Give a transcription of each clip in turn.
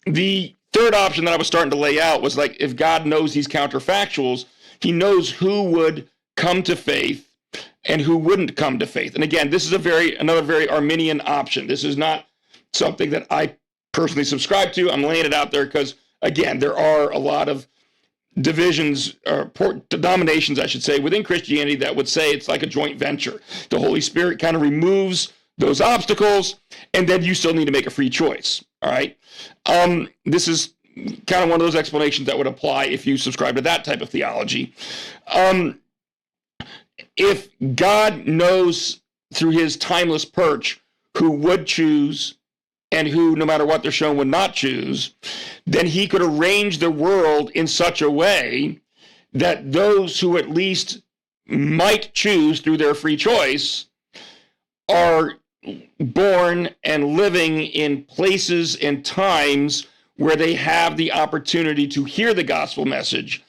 The third option that I was starting to lay out was like, if God knows these counterfactuals, he knows who would come to faith and who wouldn't come to faith. And again, this is another very Arminian option. This is not something that I personally subscribe to. I'm laying it out there because, again, there are a lot of divisions, or denominations, I should say, within Christianity that would say it's like a joint venture. The Holy Spirit kind of removes those obstacles, and then you still need to make a free choice. All right. This is kind of one of those explanations that would apply if you subscribe to that type of theology. If God knows through his timeless perch who would choose and who, no matter what they're shown, would not choose, then he could arrange the world in such a way that those who at least might choose through their free choice are born and living in places and times where they have the opportunity to hear the gospel message.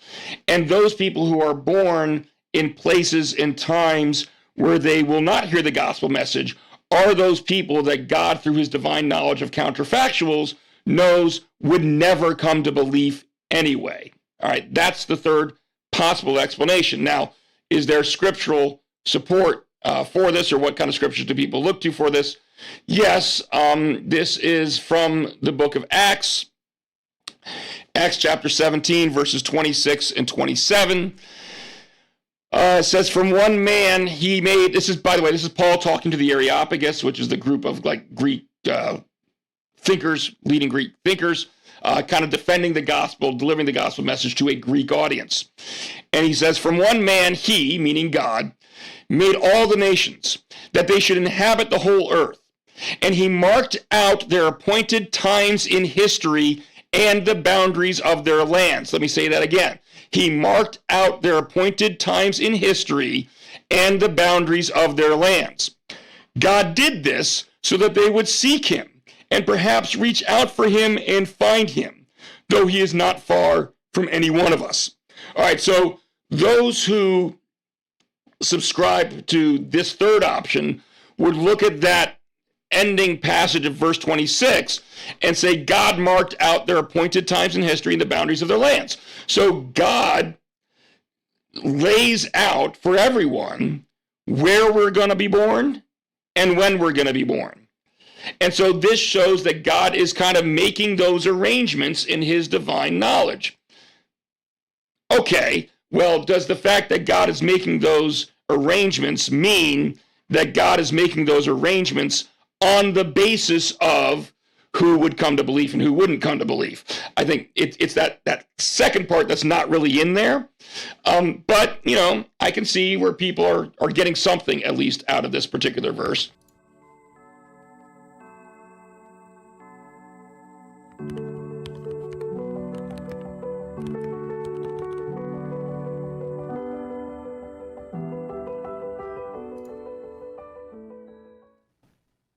And those people who are born in places and times where they will not hear the gospel message are those people that God, through his divine knowledge of counterfactuals, knows would never come to belief anyway. All right, that's the third possible explanation. Now, is there scriptural support for this, or what kind of scriptures do people look to for this? Yes, this is from the book of Acts, Acts chapter 17, verses 26 and 27. It says, from one man he made, this is, by the way, this is Paul talking to the Areopagus, which is the group of like Greek thinkers, leading Greek thinkers, kind of defending the gospel, delivering the gospel message to a Greek audience. And he says, from one man he, meaning God, made all the nations, that they should inhabit the whole earth. And he marked out their appointed times in history and the boundaries of their lands. Let me say that again. He marked out their appointed times in history and the boundaries of their lands. God did this so that they would seek him and perhaps reach out for him and find him, though he is not far from any one of us. All right, so those who subscribe to this third option would look at that ending passage of verse 26 and say God marked out their appointed times in history and the boundaries of their lands. So God lays out for everyone where we're going to be born and when we're going to be born. And so this shows that God is kind of making those arrangements in his divine knowledge. Okay, well, does the fact that God is making those arrangements mean that God is making those arrangements on the basis of who would come to belief and who wouldn't come to belief? I think it's that second part that's not really in there. But, you know, I can see where people are getting something at least out of this particular verse.